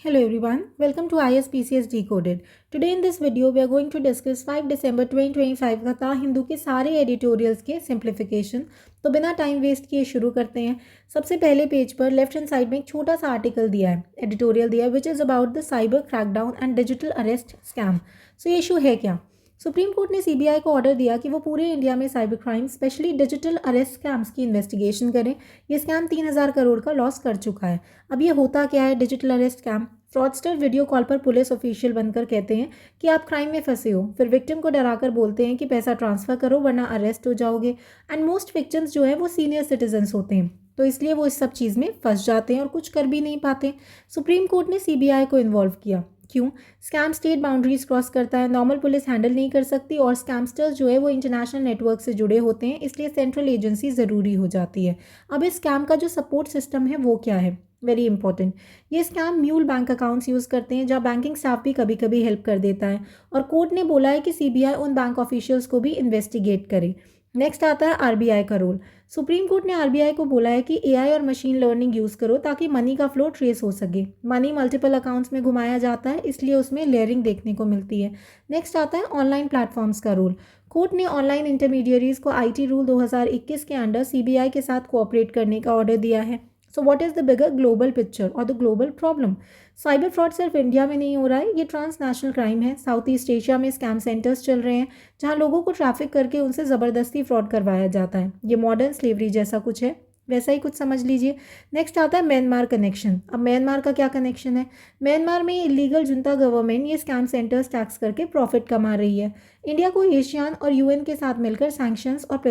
Hello everyone, welcome to ISPCS Decoded. Today in this video we are going to discuss 5 December 2025 का ता हिंदू के सारे editorials के simplification. तो बिना टाइम वेस्ट किए शुरू करते हैं। सबसे पहले पेज पर लेफ्ट हैंड साइड में एक छोटा सा आर्टिकल दिया है, एडिटोरियल दिया है, which is about the cyber crackdown and digital arrest scam. So ये इशू है क्या? सुप्रीम कोर्ट ने सीबीआई को ऑर्डर दिया कि वो पूरे इंडिया में cyber crime specially digital arrest scams की इन्वेस्टिगेशन करें। ये स्कैम 3,000 करोड़ का लॉस कर चुका है। अब ये होता क्या है digital arrest scam? Fraudster video call पर पुलिस ऑफिशियल बनकर कहते हैं कि आप क्राइम में फंसे हो, फिर विक्टिम को डराकर बोलते हैं कि पैसा ट्रांसफ़र करो वरना अरेस्ट हो जाओगे। एंड मोस्ट विक्टिम्स जो है वो सीनियर सिटीजन्स होते हैं, तो इसलिए वो इस सब चीज़ में फंस जाते हैं और कुछ कर भी नहीं पाते। सुप्रीम कोर्ट ने सीबीआई को इन्वॉल्व किया। क्यों? स्कैम स्टेट बाउंड्रीज क्रॉस करता है, नॉर्मल पुलिस हैंडल नहीं कर सकती और स्कैमस्टर्स जो है वो इंटरनेशनल नेटवर्क से जुड़े होते हैं, इसलिए सेंट्रल एजेंसी ज़रूरी हो जाती है। अब इस स्कैम का जो सपोर्ट सिस्टम है वो क्या है? Very important. ये scam mule bank accounts use करते हैं, जहाँ बैंकिंग स्टाफ भी कभी कभी हेल्प कर देता है, और कोर्ट ने बोला है कि सीबीआई उन बैंक ऑफिशियल्स को भी इन्वेस्टिगेट करे। नेक्स्ट आता है आरबीआई का रोल। सुप्रीम कोर्ट ने आरबीआई को बोला है कि एआई और मशीन लर्निंग यूज़ करो ताकि मनी का फ्लो ट्रेस हो सके। मनी मल्टीपल अकाउंट्स में घुमाया जाता है, इसलिए उसमें लेयरिंग देखने को मिलती है। नेक्स्ट आता है ऑनलाइन प्लेटफॉर्म्स का रोल। कोर्ट ने ऑनलाइन इंटरमीडियरीज को आईटी रूल 2021 के अंडर सीबीआई के साथ कोऑपरेट करने का ऑर्डर दिया है। So what is the bigger global picture और the global problem? Cyber fraud सिर्फ इंडिया में नहीं हो रहा है, ये ट्रांसनेशनल क्राइम है। साउथ ईस्ट एशिया में स्कैम सेंटर्स चल रहे हैं जहां लोगों को ट्रैफिक करके उनसे ज़बरदस्ती फ्रॉड करवाया जाता है। ये मॉडर्न स्लेवरी जैसा कुछ है, वैसा ही कुछ समझ लीजिए। नेक्स्ट आता है म्यांमार कनेक्शन। अब म्यांमार का क्या कनेक्शन है? म्यांमार में इलीगल जुंता गवर्नमेंट ये स्कैम सेंटर्स टैक्स करके प्रॉफिट कमा रही है। इंडिया को एशियान और यूएन के साथ मिलकर सैंक्शंस और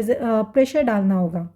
प्रेशर डालना होगा।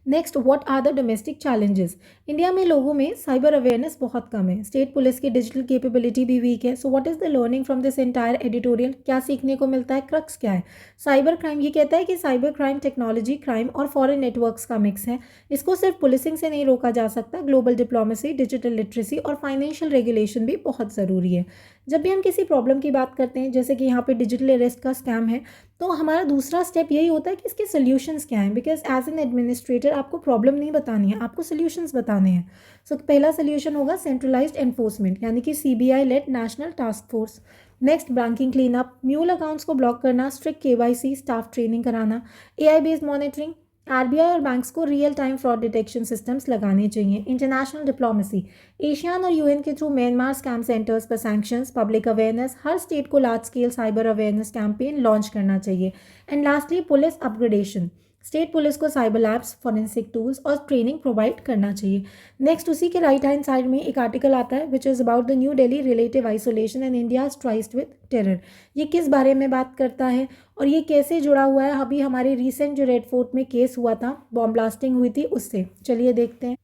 Next, what are the domestic challenges? India में लोगों में साइबर अवेयरनेस बहुत कम है, स्टेट पुलिस की डिजिटल कैपेबिलिटी भी वीक है। So what is the learning from this entire editorial? क्या सीखने को मिलता है? क्रक्स क्या है? साइबर क्राइम ये कहता है कि साइबर क्राइम टेक्नोलॉजी क्राइम और फॉरेन नेटवर्क्स का मिक्स है। इसको सिर्फ पुलिसिंग से नहीं रोका जा सकता, ग्लोबल डिप्लोमेसी, डिजिटल लिटरेसी और फाइनेंशियल रेगुलेशन भी बहुत ज़रूरी है। जब भी हम किसी प्रॉब्लम की बात करते हैं, जैसे कि यहाँ पे डिजिटल अरेस्ट का स्कैम है, तो हमारा दूसरा स्टेप यही होता है कि इसके सोल्यूशंस क्या हैं, बिकॉज एज एन एडमिनिस्ट्रेटर आपको प्रॉब्लम नहीं बतानी है, आपको सोल्यूशंस बताने हैं। सो पहला सोल्यूशन होगा सेंट्रलाइज्ड एनफोर्समेंट, यानी कि CBI led national task force. Next, banking clean up, mule accounts को ब्लॉक करना, स्ट्रिक्ट केवाईसी, स्टाफ ट्रेनिंग कराना, एआई बेस्ड मॉनिटरिंग। आरबीआई और बैंक्स को real time fraud detection systems लगाने चाहिए। इंटरनेशनल डिप्लोमेसी, एशियान और यूएन के थ्रू म्यांमार स्कैम सेंटर्स पर सैंक्शंस, पब्लिक अवेयरनेस, हर स्टेट को large scale cyber awareness campaign launch करना चाहिए। And lastly, police upgradation, state police को साइबर लैब्स, फॉरेंसिक टूल्स और ट्रेनिंग प्रोवाइड करना चाहिए। नेक्स्ट, उसी के राइट हैंड साइड में एक आर्टिकल आता है which is about the new Delhi relative isolation and India tried with terror. ये किस बारे में बात करता है और ये कैसे जुड़ा हुआ है अभी हमारे रिसेंट जो रेड फोर्ट में केस हुआ था, बॉम्ब ब्लास्टिंग हुई थी, उससे? चलिए देखते हैं।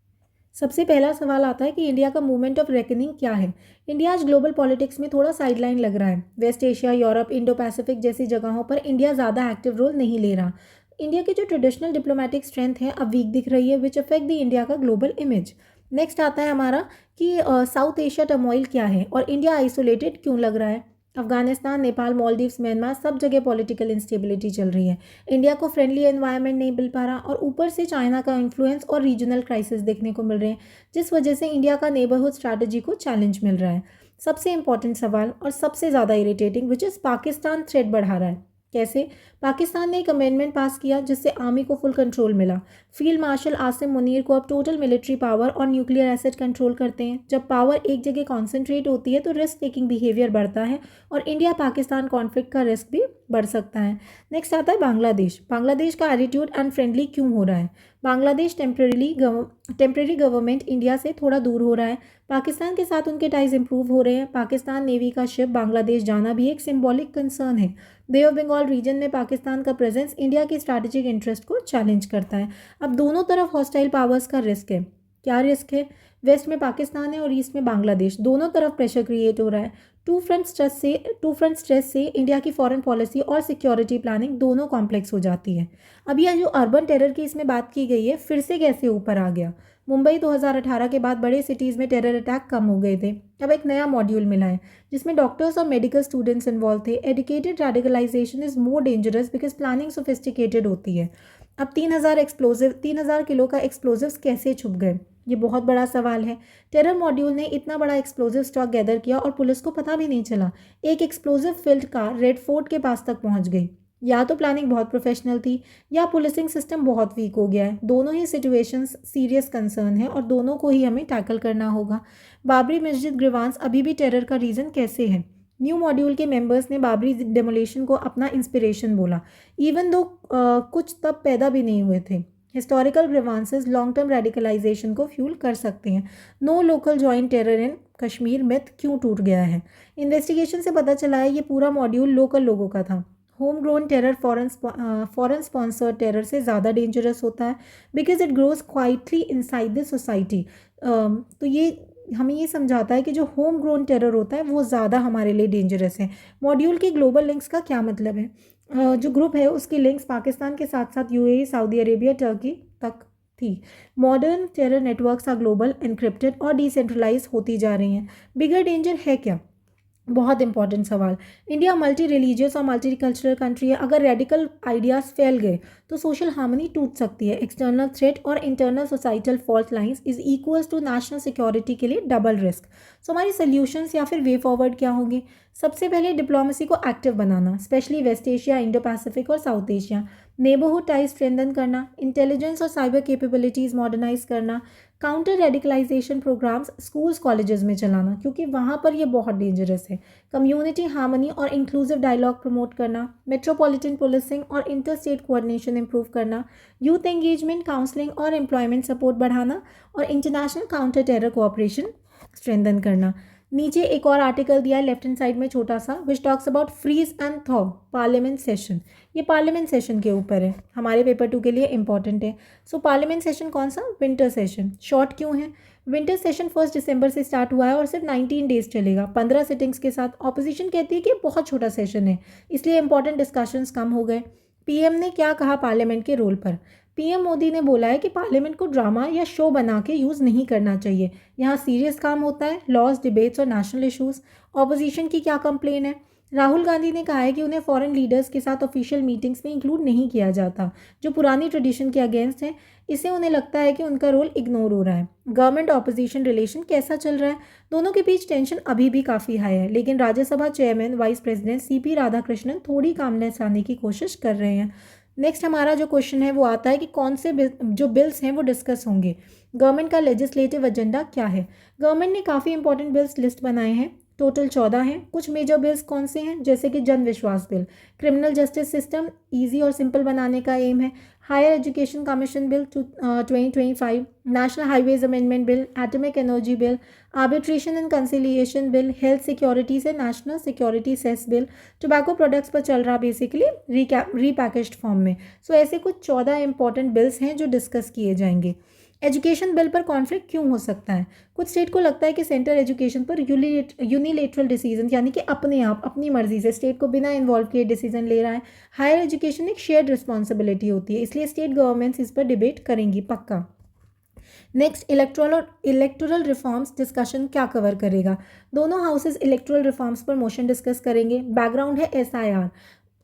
सबसे पहला सवाल आता है कि इंडिया का मूवमेंट ऑफ रेकनिंग क्या है। इंडिया आज ग्लोबल पॉलिटिक्स में थोड़ा साइडलाइन लग रहा है। West Asia, Europe, Indo Pacific जैसी जगहों पर इंडिया ज़्यादा एक्टिव रोल नहीं ले रहा। इंडिया की जो ट्रेडिशनल डिप्लोमेटिक स्ट्रेंथ है अब वीक दिख रही है, विच अफेक्ट द इंडिया का ग्लोबल इमेज। नेक्स्ट आता है हमारा कि साउथ एशिया टर्मोइल क्या है और इंडिया आइसोलेटेड क्यों लग रहा है। अफगानिस्तान, नेपाल, मालदीव्स, म्यांमार सब जगह पॉलिटिकल इंस्टेबिलिटी चल रही है। इंडिया को फ्रेंडली एनवायरनमेंट नहीं मिल पा रहा और ऊपर से चाइना का इन्फ्लुएंस और रीजनल क्राइसिस देखने को मिल रहे हैं, जिस वजह से इंडिया का नेबरहुड स्ट्रैटेजी को चैलेंज मिल रहा है। सबसे इंपॉर्टेंट सवाल और सबसे ज़्यादा irritating, which is Pakistan threat बढ़ा रहा है। कैसे? पाकिस्तान ने एक अमेंडमेंट पास किया जिससे आर्मी को फुल कंट्रोल मिला। फील्ड मार्शल आसिम मुनीर को अब टोटल मिलिट्री पावर और न्यूक्लियर एसेट कंट्रोल करते हैं। जब पावर एक जगह कॉन्सेंट्रेट होती है तो रिस्क टेकिंग बिहेवियर बढ़ता है और इंडिया पाकिस्तान कॉन्फ्लिक्ट का रिस्क भी बढ़ सकता है। नेक्स्ट आता है बांग्लादेश। बांग्लादेश का एटीट्यूड अनफ्रेंडली क्यों हो रहा है? बांग्लादेश टेम्प्रेरी गवर्नमेंट इंडिया से थोड़ा दूर हो रहा है। पाकिस्तान के साथ उनके टाइज इंप्रूव हो रहे हैं। पाकिस्तान नेवी का शिप बांग्लादेश जाना भी एक सिंबॉलिक कंसर्न है। बे ऑफ बंगाल रीजन में पाकिस्तान का प्रेजेंस इंडिया के स्ट्रैटेजिक इंटरेस्ट को चैलेंज करता है। अब दोनों तरफ हॉस्टाइल पावर्स का रिस्क है। क्या रिस्क है? वेस्ट में पाकिस्तान है और ईस्ट में बांग्लादेश, दोनों तरफ प्रेशर क्रिएट हो रहा है। टू फ्रंट स्ट्रेस से इंडिया की फॉरेन पॉलिसी और सिक्योरिटी प्लानिंग दोनों कॉम्प्लेक्स हो जाती है। अब यह जो अर्बन टेरर की इसमें बात की गई है, फिर से कैसे ऊपर आ गया? मुंबई 2018 के बाद बड़े सिटीज़ में टेरर अटैक कम हो गए थे। अब एक नया मॉड्यूल मिला है जिसमें डॉक्टर्स और मेडिकल स्टूडेंट्स इन्वॉल्व थे। Educated radicalisation is more dangerous because planning sophisticated होती है। अब 3,000 किलो का एक्सप्लोजिव्स कैसे छुप गए? ये बहुत बड़ा सवाल है। टेरर मॉड्यूल ने इतना बड़ा एक्सप्लोजिव स्टॉक गैदर किया और पुलिस को पता भी नहीं चला। एक explosive field car red fort के पास तक पहुंच गई। या तो प्लानिंग बहुत प्रोफेशनल थी या पुलिसिंग सिस्टम बहुत वीक हो गया है। दोनों ही सिचुएशंस सीरियस कंसर्न है और दोनों को ही हमें टैकल करना होगा। बाबरी मस्जिद ग्रीवांस अभी भी टेरर का रीज़न कैसे है? न्यू मॉड्यूल के मेंबर्स ने बाबरी डेमोलिशन को अपना इंस्पिरेशन बोला, इवन दो कुछ तब पैदा भी नहीं हुए थे। Historical grievances long term radicalisation को फ्यूल कर सकते हैं। No local joint terror in Kashmir myth क्यों टूट गया है? इन्वेस्टिगेशन से पता चला है ये पूरा मॉड्यूल लोकल लोगों का था। Home grown terror foreign sponsored terror से ज़्यादा डेंजरस होता है because it grows quietly inside the society. तो ये हमें ये समझाता है कि जो होम ग्रोन टेरर होता है वो ज़्यादा हमारे लिए डेंजरस है। मॉड्यूल के ग्लोबल लिंक्स का क्या मतलब है? जो ग्रुप है उसकी लिंक्स पाकिस्तान के साथ साथ यूएई, सऊदी अरेबिया, टर्की तक थी। Modern terror networks are global, encrypted और डिसेंट्रलाइज होती जा रही हैं। बिगर डेंजर है क्या? बहुत इंपॉर्टेंट सवाल। इंडिया मल्टी रिलीजियस और मल्टी कल्चरल कंट्री है। अगर रेडिकल आइडियाज़ फैल गए तो सोशल हार्मनी टूट सकती है। एक्सटर्नल थ्रेट और internal societal fault lines is equals to national security के लिए डबल रिस्क। सो हमारी सोल्यूशंस या फिर वे फॉरवर्ड क्या होंगे? सबसे पहले डिप्लोमेसी को एक्टिव बनाना, specially West Asia, Indo Pacific और South Asia. Neighbourhood ties strengthen करना, इंटेलिजेंस और साइबर कैपेबिलिटीज़ मॉडर्नाइज करना, counter radicalisation programmes schools colleges में चलाना क्योंकि वहाँ पर ये बहुत डेंजरस है। कम्युनिटी हार्मनी और इंक्लूसिव डायलॉग प्रमोट करना, मेट्रोपॉलिटन पुलिसिंग और इंटर स्टेट कोऑर्डिनेशन इंप्रूव करना, यूथ एंगेजमेंट, काउंसलिंग और एम्प्लॉयमेंट सपोर्ट बढ़ाना और international counter terror cooperation strengthen करना। नीचे एक और आर्टिकल दिया है लेफ्ट हैंड साइड में छोटा सा, which talks about freeze and thaw parliament session. ये पार्लियामेंट सेशन के ऊपर है, हमारे पेपर 2 के लिए इंपॉर्टेंट है। सो पार्लियामेंट सेशन कौन सा? Winter session. शॉर्ट क्यों है? विंटर सेशन 1 दिसंबर से स्टार्ट हुआ है और सिर्फ 19 डेज चलेगा, 15 सिटिंग्स के साथ। ऑपोजिशन कहती है कि बहुत छोटा सेशन है इसलिए इंपॉर्टेंट डिस्कशंस कम हो गए। पीएम ने क्या कहा पार्लियामेंट के रोल पर? पीएम मोदी ने बोला है कि पार्लियामेंट को ड्रामा या शो बना के यूज़ नहीं करना चाहिए। यहाँ सीरियस काम होता है, लॉज, डिबेट्स और नेशनल इश्यूज़। ऑपोजिशन की क्या कंप्लेन है? राहुल गांधी ने कहा है कि उन्हें फॉरेन लीडर्स के साथ ऑफिशियल मीटिंग्स में इंक्लूड नहीं किया जाता, जो पुरानी ट्रेडिशन के अगेंस्ट है। इससे उन्हें लगता है कि उनका रोल इग्नोर हो रहा है। गवर्नमेंट ऑपोजिशन रिलेशन कैसा चल रहा है? दोनों के बीच टेंशन अभी भी काफ़ी हाई है, लेकिन Rajya Sabha chairman vice president CP Radhakrishnan थोड़ी कामनेस लाने की कोशिश कर रहे हैं। नेक्स्ट हमारा जो क्वेश्चन है वो आता है कि कौन से जो बिल्स हैं वो डिस्कस होंगे। गवर्नमेंट का लेजिस्लेटिव एजेंडा क्या है? गवर्नमेंट ने काफ़ी इंपॉर्टेंट बिल्स लिस्ट बनाए हैं, टोटल 14 हैं। कुछ मेजर बिल्स कौन से हैं? जैसे कि Jan Vishwas bill, criminal justice system easy और सिंपल बनाने का एम है। Higher education commission bill 2025, national highways amendment bill, atomic energy bill, arbitration and conciliation bill, health security से national security cess bill, tobacco products पर चल रहा बेसिकली रीपैकेज्ड फॉर्म में। सो ऐसे कुछ 14 इंपॉर्टेंट बिल्स हैं जो डिस्कस किए जाएंगे। एजुकेशन बिल पर कॉन्फ्लिक्ट क्यों हो सकता है? कुछ स्टेट को लगता है कि सेंटर एजुकेशन पर यूनिलेटरल डिसीजन यानी कि अपने आप अपनी मर्जी से स्टेट को बिना इन्वॉल्व किए डिसीजन ले रहा है। हायर एजुकेशन एक शेयर्ड रिस्पॉन्सिबिलिटी होती है, इसलिए स्टेट गवर्नमेंट्स इस पर डिबेट करेंगी पक्का। नेक्स्ट इलेक्टोरल रिफॉर्म्स डिस्कशन क्या कवर करेगा? दोनों हाउसेस इलेक्टोरल रिफॉर्म्स पर मोशन डिस्कस करेंगे। बैकग्राउंड है SIR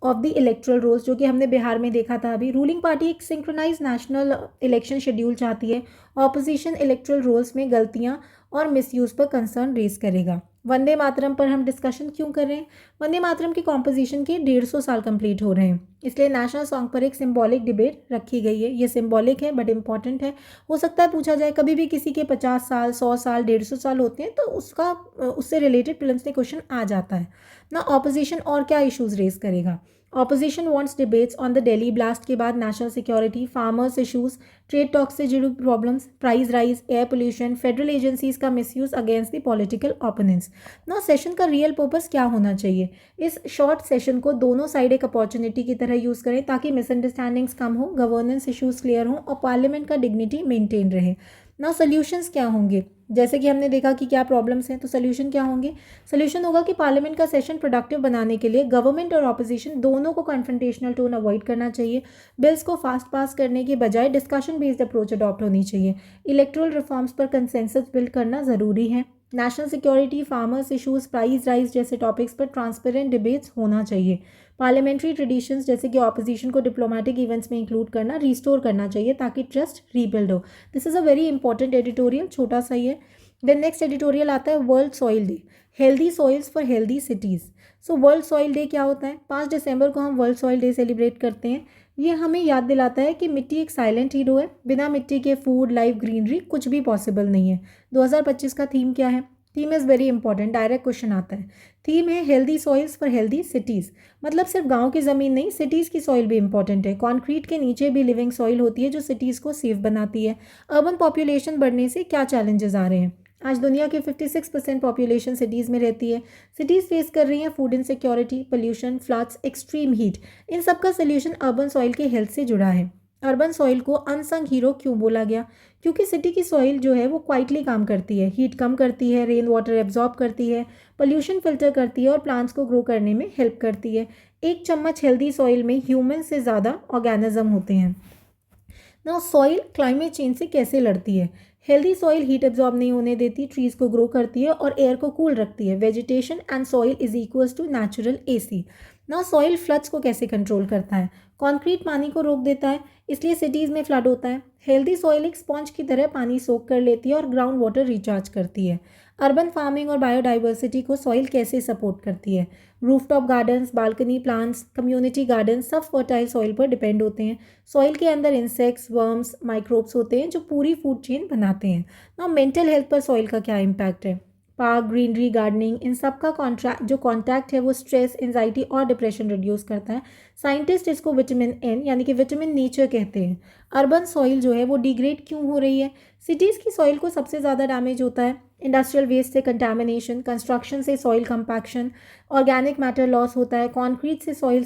of the electoral rolls, जो कि हमने बिहार में देखा था अभी। रूलिंग पार्टी एक सिंक्रोनाइज नेशनल इलेक्शन शेड्यूल चाहती है। ऑपोजिशन इलेक्ट्रल रोल्स में गलतियां और मिसयूज़ पर कंसर्न रेज करेगा। वंदे मातरम पर हम डिस्कशन क्यों कर रहे हैं? वंदे मातरम की कॉम्पोजिशन के 150 साल कंप्लीट हो रहे हैं, इसलिए नेशनल सॉन्ग पर एक सिंबॉलिक डिबेट रखी गई है। ये सिंबॉलिक है बट इंपॉर्टेंट है। हो सकता है पूछा जाए, कभी भी किसी के 50 साल, 100 साल, 150 साल होते हैं तो उससे रिलेटेड प्रीलिम्स में क्वेश्चन आ जाता है ना। ऑपोजिशन और क्या इश्यूज रेज करेगा? Opposition wants debates on the Delhi blast के बाद national security, farmers issues, trade talks से जुड़ी problems, price rise, air pollution, federal agencies का misuse against the political opponents. ना सेशन का रियल पर्पस क्या होना चाहिए? इस शॉर्ट सेशन को दोनों साइड एक अपॉर्चुनिटी की तरह यूज़ करें ताकि मिसअंडरस्टैंडिंग्स कम हो, गवर्नेंस इश्यूज क्लियर हों और पार्लियामेंट का डिग्निटी मेंटेन रहे। ना सोल्यूशंस क्या होंगे? जैसे कि हमने देखा कि क्या प्रॉब्लम्स हैं, तो सोल्यूशन क्या होंगे? सोल्यूशन होगा कि पार्लियामेंट का सेशन प्रोडक्टिव बनाने के लिए गवर्नमेंट और ऑपोजिशन दोनों को कन्फ्रंटेशनल टोन अवॉइड करना चाहिए। बिल्स को फास्ट पास करने के बजाय डिस्कशन बेस्ड अप्रोच अडॉप्ट होनी चाहिए। इलेक्टोरल रिफॉर्म्स पर कंसेंसस बिल्ड करना ज़रूरी है। National security, farmers issues, price rise जैसे टॉपिक्स पर ट्रांसपेरेंट डिबेट्स होना चाहिए। पार्लियामेंट्री ट्रेडिशंस जैसे कि ऑपोजिशन को डिप्लोमेटिक इवेंट्स में इंक्लूड करना, रिस्टोर करना चाहिए ताकि ट्रस्ट रीबिल्ड हो। This is a very important editorial, छोटा सा ही है। देन नेक्स्ट एडिटोरियल आता है world soil day, healthy soils for healthy cities. So world soil day क्या होता है? 5 दिसंबर को हम वर्ल्ड सॉइल डे सेलिब्रेट करते हैं। ये हमें याद दिलाता है कि मिट्टी एक साइलेंट हीरो है। बिना मिट्टी के फूड, लाइफ, ग्रीनरी कुछ भी पॉसिबल नहीं है। 2025 का थीम क्या है? Theme is very important, direct question आता है। थीम है healthy soils for healthy cities. मतलब सिर्फ गांव की ज़मीन नहीं, सिटीज़ की सॉइल भी इंपॉर्टेंट है। कॉन्क्रीट के नीचे भी लिविंग सॉइल होती है जो सिटीज़ को सेफ बनाती है। अर्बन पॉपुलेशन बढ़ने से क्या चैलेंजेस आ रहे हैं? आज दुनिया की 56% पॉपुलेशन सिटीज़ में रहती है। सिटीज़ फेस कर रही हैं food insecurity, pollution, floods, extreme heat. इन सब का सोल्यूशन अर्बन सॉइल के हेल्थ से जुड़ा है। अर्बन सॉइल को अनसंग हीरो क्यों बोला गया? क्योंकि सिटी की सॉइल जो है वो क्वाइटली काम करती है, हीट कम करती है, रेन वाटर एब्जॉर्ब करती है, पोल्यूशन फिल्टर करती है और प्लांट्स को ग्रो करने में हेल्प करती है। एक चम्मच हेल्दी सॉइल में ह्यूमन से ज़्यादा ऑर्गेनिज्म होते हैं। ना सॉइल क्लाइमेट चेंज से कैसे लड़ती है? हेल्दी सॉइल हीट एब्जॉर्ब नहीं होने देती, ट्रीज को ग्रो करती है और एयर को कूल रखती है। Vegetation and soil is equals to natural AC. ना सॉइल फ्लड्स को कैसे कंट्रोल करता है? कंक्रीट पानी को रोक देता है, इसलिए सिटीज़ में फ्लड होता है। हेल्दी सॉइल एक स्पॉन्ज की तरह पानी सोख कर लेती है और ग्राउंड वाटर रिचार्ज करती है। अर्बन फार्मिंग और बायोडाइवर्सिटी को सॉइल कैसे सपोर्ट करती है? Rooftop gardens, balcony plants, community garden सब फर्टाइल सॉइल पर डिपेंड होते हैं। सॉइल के अंदर इंसेक्ट्स, वर्म्स, माइक्रोब्स होते हैं जो पूरी फूड चेन बनाते हैं। ना मेंटल हेल्थ पर सॉइल का क्या इम्पैक्ट है? पार्क, ग्रीनरी, गार्डनिंग, इन सब का कॉन्टैक्ट है वो स्ट्रेस, एंजाइटी और डिप्रेशन रिड्यूस करता है। साइंटिस्ट इसको विटामिन एन यानी कि विटामिन नेचर कहते हैं। अर्बन सॉइल जो है वो डिग्रेड क्यों हो रही है? सिटीज़ की सॉइल को सबसे ज़्यादा डैमेज होता है। इंडस्ट्रियल वेस्ट से कंटामिनेशन, कंस्ट्रक्शन से soil compaction, organic matter loss होता है, कंक्रीट से सॉइल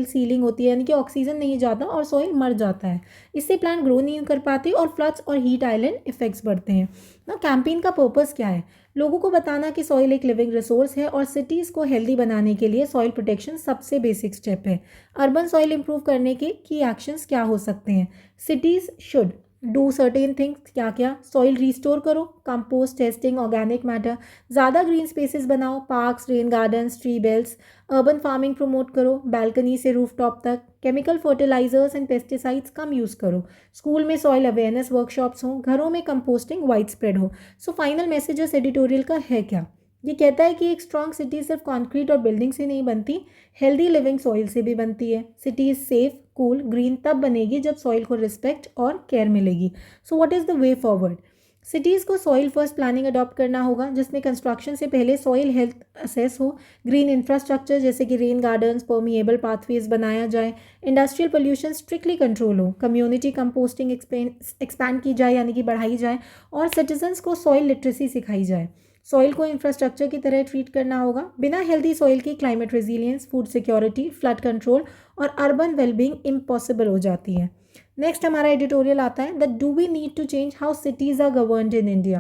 सीलिंग होती है यानी कि ऑक्सीजन नहीं जाता और सॉइल मर जाता है। इससे प्लांट ग्रो नहीं कर पाते और फ्लड्स और हीट आइलैंड इफेक्ट्स बढ़ते हैं। ना कैंपेन का पर्पस क्या है? लोगों को बताना कि सॉइल एक लिविंग रिसोर्स है और सिटीज़ को हेल्दी बनाने के लिए सॉइल प्रोटेक्शन सबसे बेसिक स्टेप है। अर्बन सॉइल इंप्रूव करने के की एक्शंस क्या हो सकते हैं? Cities should do certain things. क्या क्या? सॉइल रिस्टोर करो, कंपोस्ट, टेस्टिंग, ऑर्गेनिक मैटर, ज़्यादा ग्रीन स्पेसेस बनाओ, parks, rain gardens, tree belts. Urban farming promote करो, बैल्कनी से रूफटॉप तक। केमिकल फर्टिलाइजर्स एंड पेस्टिसाइड्स कम यूज़ करो। स्कूल में सॉइल अवेयरनेस वर्कशॉप्स हों, घरों में कंपोस्टिंग वाइड स्प्रेड हो। सो फाइनल मैसेजेस एडिटोरियल का है क्या? ये कहता है कि एक स्ट्रॉन्ग सिटी सिर्फ कंक्रीट और बिल्डिंग से नहीं बनती, हेल्दी लिविंग सॉइल से भी बनती है। City is safe, cool, green तब बनेगी जब सॉइल को रिस्पेक्ट और केयर मिलेगी। सो what is the way forward? Cities को सॉइल फर्स्ट प्लानिंग अडॉप्ट करना होगा जिसमें कंस्ट्रक्शन से पहले सॉइल हेल्थ असेस हो। ग्रीन इंफ्रास्ट्रक्चर जैसे कि रेन गार्डन्स, परमिएबल पाथवेज बनाया जाए। इंडस्ट्रियल पोल्यूशन स्ट्रिक्टली कंट्रोल हो। कम्युनिटी कंपोस्टिंग एक्सपैंड की जाए यानी कि बढ़ाई जाए और सिटीजन्स को सॉइल लिटरेसी सिखाई जाए। सॉइल को इंफ्रास्ट्रक्चर की तरह ट्रीट करना होगा। बिना हेल्दी सॉइल की climate resilience, food security, flood control और अर्बन वेलबींग इम्पॉसिबल हो जाती है। नेक्स्ट हमारा एडिटोरियल आता है that do we need to change how cities are governed in India.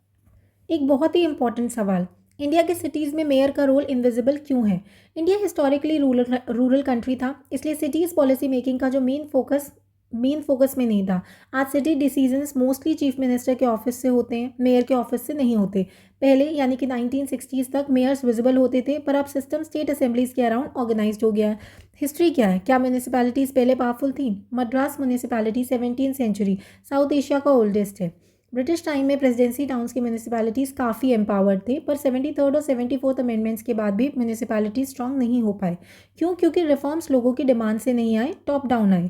एक बहुत ही इंपॉर्टेंट सवाल, इंडिया के सिटीज़ में मेयर का रोल इनविजिबल क्यों है? इंडिया हिस्टोरिकली रूरल कंट्री था, इसलिए सिटीज़ पॉलिसी मेकिंग का जो मेन फोकस में नहीं था। आज city decisions mostly chief minister के ऑफिस से होते हैं, मेयर के ऑफिस से नहीं होते। पहले यानी कि 1960s तक मेयर्स विजिबल होते थे, पर अब सिस्टम स्टेट असेंबलीज के अराउंड ऑर्गेनाइज्ड हो गया है। हिस्ट्री क्या है? क्या म्यूनिसिपैलिटीज़ पहले पावरफुल थी? Madras municipality 17th century, south Asia का ओल्डेस्ट है। ब्रिटिश टाइम में प्रेसिडेंसी टाउन्स की म्यूनिसिपैलिटीज़ काफ़ी एम्पावर्ड थे, पर 73rd और 74th अमेंडमेंट्स के बाद भी म्यूनिसिपैलिटीज स्ट्रॉन्ग नहीं हो पाए। क्यों? क्योंकि रिफॉर्म्स लोगों की डिमांड से नहीं आए, टॉप डाउन आए।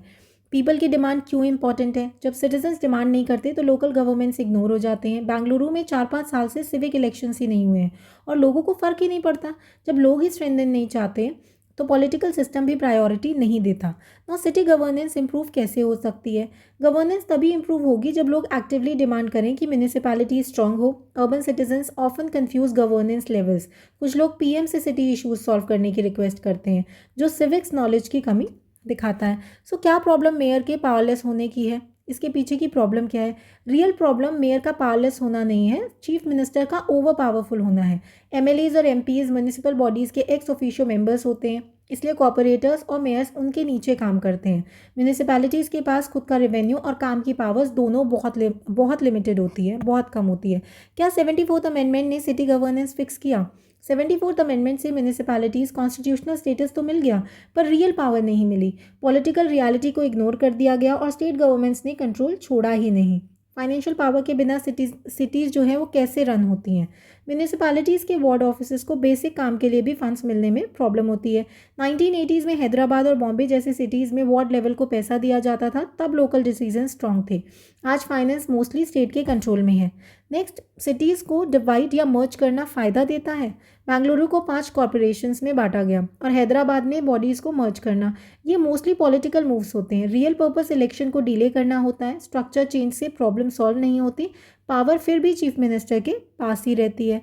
पीपल की डिमांड क्यों इंपॉर्टेंट है? जब सिटीजन्स डिमांड नहीं करते तो लोकल गवर्नमेंट्स इग्नोर हो जाते हैं। बेंगलुरु में 4-5 साल से सिविक इलेक्शंस ही नहीं हुए हैं और लोगों को फ़र्क ही नहीं पड़ता। जब लोग ही स्ट्रेंथन नहीं चाहते तो पॉलिटिकल सिस्टम भी प्रायोरिटी नहीं देता। ना सिटी गवर्नेंस इंप्रूव कैसे हो सकती है? गवर्नेंस तभी इंप्रूव होगी जब लोग एक्टिवली डिमांड करें कि म्यूनिसिपैलिटी स्ट्रांग हो। Urban citizens often confuse governance levels. कुछ लोग पीएम से सिटी इशूज सॉल्व करने की रिक्वेस्ट करते हैं, जो सिविक्स नॉलेज की कमी दिखाता है। सो क्या प्रॉब्लम मेयर के पावरलेस होने की है? इसके पीछे की प्रॉब्लम क्या है? रियल प्रॉब्लम मेयर का पावरलेस होना नहीं है, चीफ मिनिस्टर का ओवर पावरफुल होना है। एमएलएज और एमपीज म्यूनिसिपल बॉडीज़ के एक्स ऑफिशियो मेंबर्स होते हैं। इसलिए कॉर्पोरेटर्स और मेयर्स उनके नीचे काम करते हैं। म्यूनिसिपैलिटीज़ के पास खुद का रेवेन्यू और काम की पावर्स दोनों बहुत लिमिटेड होती है, बहुत कम होती है। क्या 74th अमेंडमेंट ने सिटी गवर्नेंस फिक्स किया? 74th अमेंडमेंट से म्यूनिसिपैलिटीज़ कॉन्स्टिट्यूशनल स्टेटस तो मिल गया, पर रियल पावर नहीं मिली। पॉलिटिकल रियलिटी को इग्नोर कर दिया गया और स्टेट गवर्नमेंट्स ने कंट्रोल छोड़ा ही नहीं। फाइनेंशियल पावर के बिना सिटीज़ जो है वो कैसे रन होती हैं? म्यूनिसिपैलिटीज़ के वार्ड ऑफिसेज को बेसिक काम के लिए भी फंड्स मिलने में प्रॉब्लम होती है। 1980s में हैदराबाद और बॉम्बे जैसे सिटीज़ में वार्ड लेवल को पैसा दिया जाता था, तब लोकल डिसीजन स्ट्रॉन्ग थे। आज फाइनेंस मोस्टली स्टेट के कंट्रोल में है। नेक्स्ट, सिटीज़ को डिवाइड या मर्ज करना फ़ायदा देता है। बेंगलुरु को 5 कॉरपोरेशंस में बांटा गया और हैदराबाद में बॉडीज़ को मर्ज करना, ये मोस्टली पॉलिटिकल मूव्स होते हैं। रियल पर्पस इलेक्शन को डिले करना होता है। स्ट्रक्चर चेंज से प्रॉब्लम सॉल्व नहीं होती, पावर फिर भी चीफ मिनिस्टर के पास ही रहती है।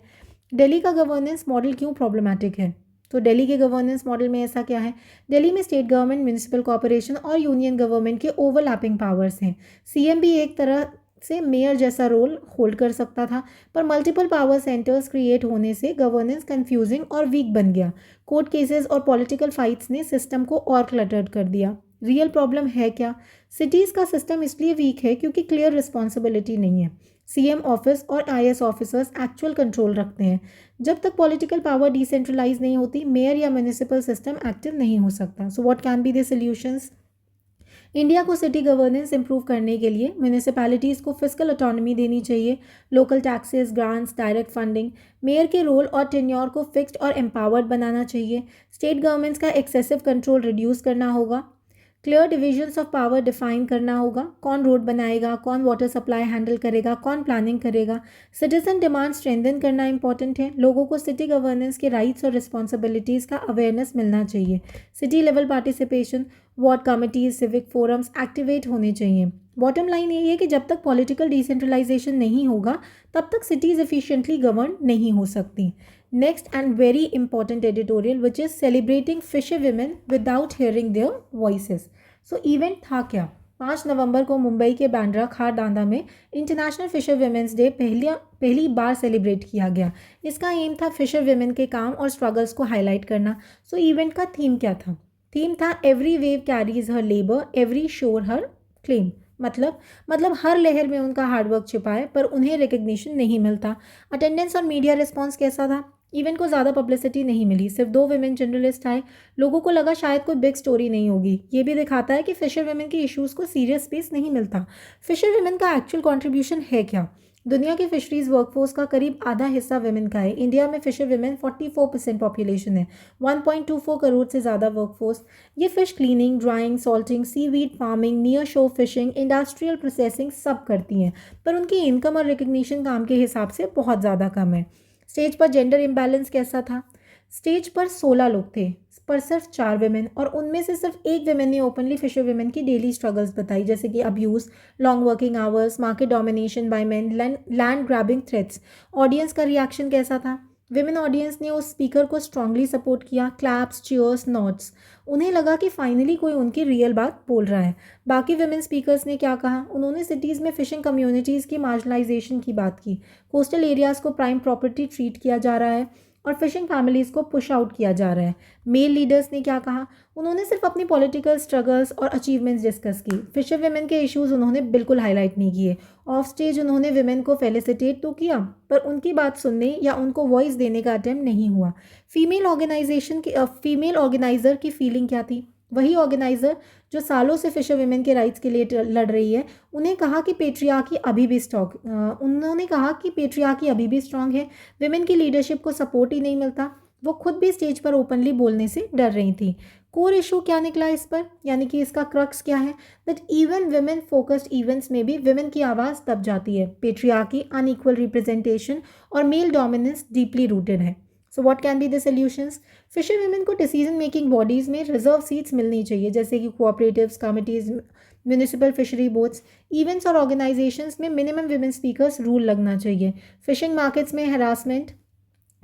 दिल्ली का गवर्नेंस मॉडल क्यों प्रॉब्लमैटिक है? तो दिल्ली के गवर्नेंस मॉडल में ऐसा क्या है? दिल्ली में स्टेट गवर्नमेंट, म्यूनिसिपल कॉर्पोरेशन और यूनियन गवर्नमेंट के ओवरलैपिंग पावर्स हैं। सीएम भी एक तरह से मेयर जैसा रोल होल्ड कर सकता था, पर मल्टीपल पावर सेंटर्स क्रिएट होने से गवर्नेंस कंफ्यूजिंग और वीक बन गया। कोर्ट केसेस और पॉलिटिकल फाइट्स ने सिस्टम को और क्लटर्ड कर दिया। रियल प्रॉब्लम है क्या? सिटीज़ का सिस्टम इसलिए वीक है क्योंकि क्लियर रिस्पॉन्सिबिलिटी नहीं है। सीएम ऑफिस और आईएएस ऑफिसर्स एक्चुअल कंट्रोल रखते हैं। जब तक पॉलिटिकल पावर डिसेंट्रलाइज नहीं होती, मेयर या म्यूनिसिपल सिस्टम एक्टिव नहीं हो सकता। सो what can be the solutions? India को सिटी गवर्नेंस इंप्रूव करने के लिए म्यूनिसिपैलिटीज़ को फिस्कल ऑटोनॉमी देनी चाहिए। Local taxes, grants, direct funding. Mayor के रोल और टेन्योर को फिक्स्ड और एम्पावर्ड बनाना चाहिए। स्टेट गवर्नमेंट्स का एक्सेसिव कंट्रोल रिड्यूस करना होगा। Clear divisions of power define करना होगा। कौन रोड बनाएगा, कौन वाटर सप्लाई हैंडल करेगा, कौन प्लानिंग करेगा। सिटीजन डिमांड स्ट्रेंथन करना इंपॉर्टेंट है। लोगों को सिटी गवर्नेंस के राइट्स और रिस्पॉन्सिबिलिटीज़ का अवेयरनेस मिलना चाहिए। City level participation, ward committees, civic forums activate होने चाहिए। बॉटम लाइन यही है कि जब तक पॉलिटिकल डिसेंट्रलाइजेशन नहीं होगा, तब तक सिटीज़ एफिशिएंटली गवर्न नहीं हो सकती। Next and very important editorial, which is celebrating fisher women without hearing their voices. So event था क्या? 5 नवंबर को मुंबई के बांद्रा खारदांदा में इंटरनेशनल फिशर वुमेंस डे पहली बार सेलिब्रेट किया गया। इसका एम था फिशर वुमेन के काम और स्ट्रगल्स को हाईलाइट करना। सो इवेंट का थीम क्या था? थीम था एवरी वेव कैरीज हर लेबर, एवरी शोर हर क्लेम। मतलब हर लहर में उनका हार्डवर्क छिपा है, पर उन्हें रिकग्निशन नहीं मिलता। अटेंडेंस और मीडिया रिस्पॉन्स कैसा था? इवेंट को ज़्यादा पब्लिसिटी नहीं मिली, सिर्फ 2 विमेन जर्नलिस्ट आए। लोगों को लगा शायद कोई बिग स्टोरी नहीं होगी। ये भी दिखाता है कि फिशर विमेन के इश्यूज़ को सीरियस स्पेस नहीं मिलता। फिशर विमेन का एक्चुअल कंट्रीब्यूशन है क्या? दुनिया के फिशरीज वर्कफोर्स का करीब आधा हिस्सा विमेन का है। इंडिया में फिशर विमेन 44% पॉपुलेशन है, 1.24 करोड़ से ज़्यादा वर्कफोर्स। ये fish cleaning, drawing, salting, seaweed farming, near शोर फिशिंग, इंडस्ट्रियल प्रोसेसिंग सब करती हैं, पर उनकी इनकम और रिकग्निशन काम के हिसाब से बहुत ज़्यादा कम है। स्टेज पर जेंडर इम्बैलेंस कैसा था? स्टेज पर 16 लोग थे, पर सिर्फ 4 विमेन, और उनमें से सिर्फ एक विमेन ने ओपनली फिशर विमेन की डेली स्ट्रगल्स बताई, जैसे कि abuse, long working hours, market domination by men, land grabbing threats. Audience का रिएक्शन कैसा था? विमेन ऑडियंस ने उस स्पीकर को स्ट्रांगली सपोर्ट किया, क्लैप्स, चीयर्स, नॉड्स। उन्हें लगा कि फाइनली कोई उनकी रियल बात बोल रहा है। बाकी विमेन स्पीकर्स ने क्या कहा? उन्होंने सिटीज़ में फिशिंग कम्युनिटीज़ की मार्जिनलाइजेशन की बात की। कोस्टल एरियाज़ को प्राइम प्रॉपर्टी ट्रीट किया जा रहा है और फिशिंग फैमिलीज़ को पुश आउट किया जा रहा है। मेल लीडर्स ने क्या कहा? उन्होंने सिर्फ अपनी पॉलिटिकल स्ट्रगल्स और अचीवमेंट्स डिस्कस की। फिशर विमेन के इश्यूज़ उन्होंने बिल्कुल हाईलाइट नहीं किए। ऑफ स्टेज उन्होंने विमेन को फेलिसिटेट तो किया, पर उनकी बात सुनने या उनको वॉइस देने का अटेम्प्ट नहीं हुआ। फीमेल ऑर्गेनाइज़र की फीलिंग क्या थी? वही ऑर्गेनाइज़र जो सालों से फिशर विमेन के राइट्स के लिए लड़ रही है, उन्होंने कहा कि पेट्रियार्की अभी भी स्ट्रॉन्ग है। विमेन की लीडरशिप को सपोर्ट ही नहीं मिलता। वो खुद भी स्टेज पर ओपनली बोलने से डर रही थी। कोर इशू क्या निकला इस पर, यानी कि इसका क्रक्स क्या है? That even women focused events में भी विमेन की आवाज़ दब जाती है। पेट्रियार्की, अनइक्वल रिप्रेजेंटेशन और मेल डोमिनेंस डीपली रूटेड है। So what can be the solutions? Fisher women को डिसीजन मेकिंग बॉडीज़ में रिजर्व सीट्स मिलनी चाहिए, जैसे कि cooperatives, committees, municipal fishery boards. Events और ऑर्गेनाइजेशंस में मिनिमम विमेन स्पीकर्स रूल लगना चाहिए। फिशिंग मार्केट्स में हरासमेंट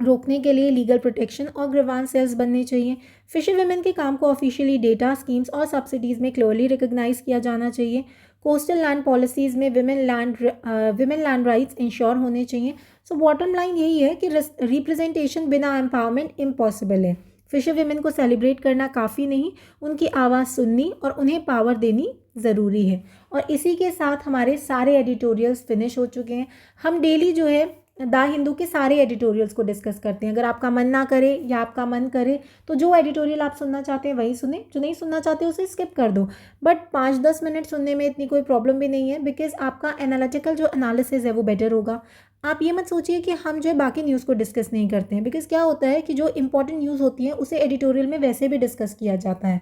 रोकने के लिए लीगल प्रोटेक्शन और ग्रीवांस सेल्स बनने चाहिए। फिशर विमेन के काम को ऑफिशियली डेटा, स्कीम्स और सब्सिडीज़ में क्लियरली रिकग्नाइज किया जाना चाहिए। कोस्टल लैंड पॉलिसीज़ में विमेन लैंड राइट्स इंश्योर होने चाहिए। सो बॉटम लाइन यही है कि रिप्रेजेंटेशन बिना एम्पावरमेंट इम्पॉसिबल है। फिशर वीमेन को सेलिब्रेट करना काफ़ी नहीं, उनकी आवाज़ सुननी और उन्हें पावर देनी ज़रूरी है। और इसी के साथ हमारे सारे एडिटोरियल्स फिनिश हो चुके हैं। हम डेली जो है द हिंदू के सारे एडिटोरियल्स को डिस्कस करते हैं। अगर आपका मन ना करे या आपका मन करे तो जो एडिटोरियल आप सुनना चाहते हैं वही सुने, जो नहीं सुनना चाहते उसे स्किप कर दो। बट 5-10 मिनट सुनने में इतनी कोई प्रॉब्लम भी नहीं है, बिकॉज आपका एनालिटिकल जो एनालिसिस है वो बेटर होगा। आप ये मत सोचिए कि हम जो है बाकी न्यूज़ को डिस्कस नहीं करते हैं, बिकॉज क्या होता है कि जो इंपॉर्टेंट न्यूज़ होती है उसे एडिटोरियल में वैसे भी डिस्कस किया जाता है,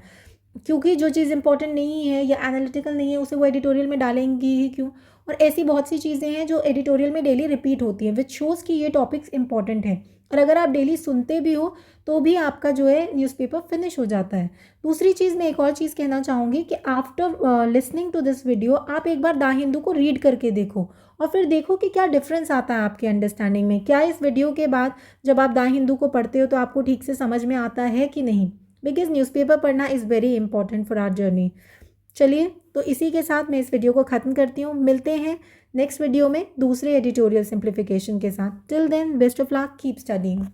क्योंकि जो चीज़ इंपॉर्टेंट नहीं है या एनालिटिकल नहीं है उसे वो एडिटोरियल में डालेंगी ही क्यों। और ऐसी बहुत सी चीज़ें हैं जो एडिटोरियल में डेली रिपीट होती हैं, विच शोज़ कि ये टॉपिक्स इंपॉर्टेंट हैं। और अगर आप डेली सुनते भी हो तो भी आपका जो है न्यूज़पेपर फिनिश हो जाता है। दूसरी चीज़, मैं एक और चीज़ कहना चाहूँगी कि after listening to this video आप एक बार द हिंदू को रीड करके देखो और फिर देखो कि क्या डिफरेंस आता है आपके अंडरस्टैंडिंग में। क्या इस वीडियो के बाद जब आप द हिंदू को पढ़ते हो तो आपको ठीक से समझ में आता है कि नहीं, बिकॉज न्यूज़पेपर पढ़ना is very important for our journey. चलिए, तो इसी के साथ मैं इस वीडियो को ख़त्म करती हूँ। मिलते हैं नेक्स्ट वीडियो में दूसरे एडिटोरियल सिंप्लीफिकेशन के साथ। Till then, best of luck, keep studying.